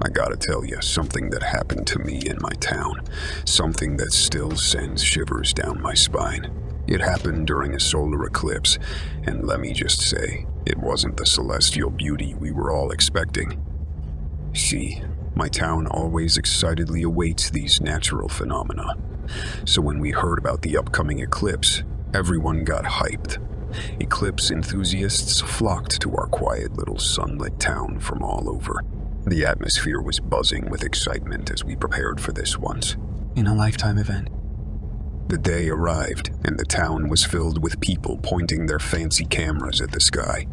I gotta tell you, something that happened to me in my town. Something that still sends shivers down my spine. It happened during a solar eclipse, and let me just say, it wasn't the celestial beauty we were all expecting. See, my town always excitedly awaits these natural phenomena. So when we heard about the upcoming eclipse, everyone got hyped. Eclipse enthusiasts flocked to our quiet little sunlit town from all over. The atmosphere was buzzing with excitement as we prepared for this once-in-a-lifetime event. The day arrived, and the town was filled with people pointing their fancy cameras at the sky.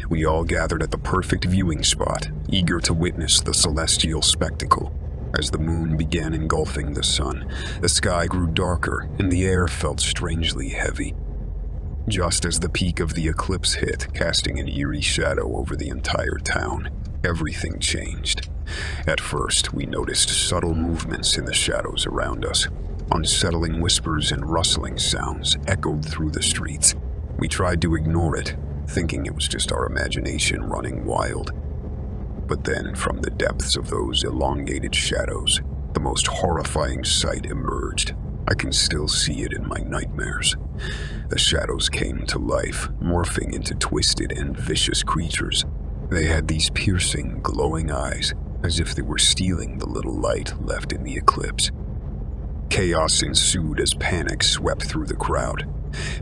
We all gathered at the perfect viewing spot, eager to witness the celestial spectacle. As the moon began engulfing the sun, the sky grew darker, and the air felt strangely heavy. Just as the peak of the eclipse hit, casting an eerie shadow over the entire town, everything changed. At first, we noticed subtle movements in the shadows around us. Unsettling whispers and rustling sounds echoed through the streets. We tried to ignore it, thinking it was just our imagination running wild. But then, from the depths of those elongated shadows, the most horrifying sight emerged. I can still see it in my nightmares. The shadows came to life, morphing into twisted and vicious creatures. They had these piercing, glowing eyes, as if they were stealing the little light left in the eclipse. Chaos ensued as panic swept through the crowd.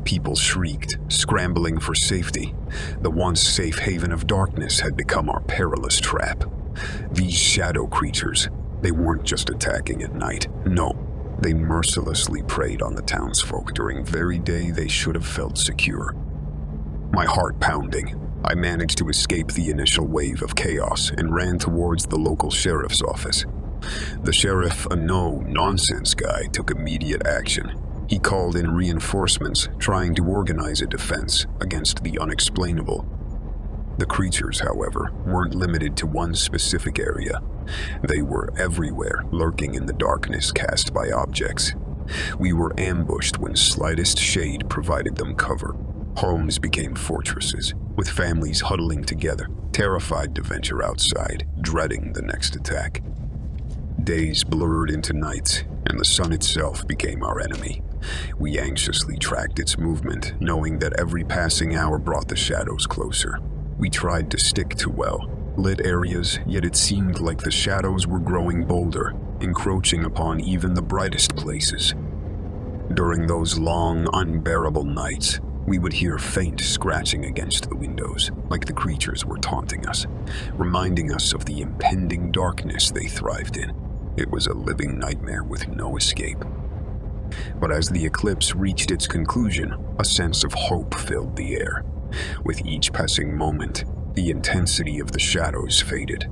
People shrieked, scrambling for safety. The once safe haven of darkness had become our perilous trap. These shadow creatures, they weren't just attacking at night. No, they mercilessly preyed on the townsfolk during the very day they should have felt secure. My heart pounding, I managed to escape the initial wave of chaos and ran towards the local sheriff's office. The sheriff, a no-nonsense guy, took immediate action. He called in reinforcements, trying to organize a defense against the unexplainable. The creatures, however, weren't limited to one specific area. They were everywhere, lurking in the darkness cast by objects. We were ambushed when slightest shade provided them cover. Homes became fortresses, with families huddling together, terrified to venture outside, dreading the next attack. Days blurred into nights, and the sun itself became our enemy. We anxiously tracked its movement, knowing that every passing hour brought the shadows closer. We tried to stick to well-lit areas, yet it seemed like the shadows were growing bolder, encroaching upon even the brightest places. During those long, unbearable nights, we would hear faint scratching against the windows, like the creatures were taunting us, reminding us of the impending darkness they thrived in. It was a living nightmare with no escape. But as the eclipse reached its conclusion, a sense of hope filled the air. With each passing moment, the intensity of the shadows faded.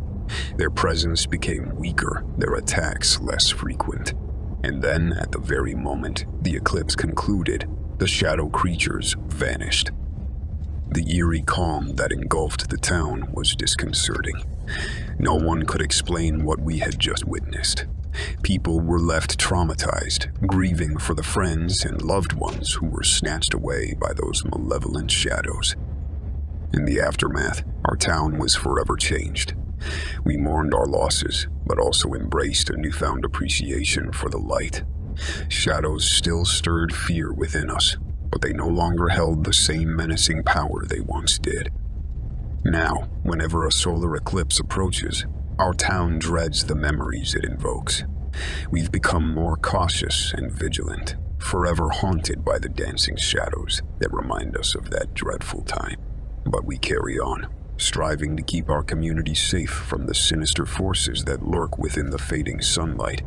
Their presence became weaker, their attacks less frequent. And then, at the very moment the eclipse concluded, the shadow creatures vanished. The eerie calm that engulfed the town was disconcerting. No one could explain what we had just witnessed. People were left traumatized, grieving for the friends and loved ones who were snatched away by those malevolent shadows. In the aftermath, our town was forever changed. We mourned our losses, but also embraced a newfound appreciation for the light. Shadows still stirred fear within us, but they no longer held the same menacing power they once did. Now, whenever a solar eclipse approaches, our town dreads the memories it invokes. We've become more cautious and vigilant, forever haunted by the dancing shadows that remind us of that dreadful time. But we carry on, striving to keep our community safe from the sinister forces that lurk within the fading sunlight.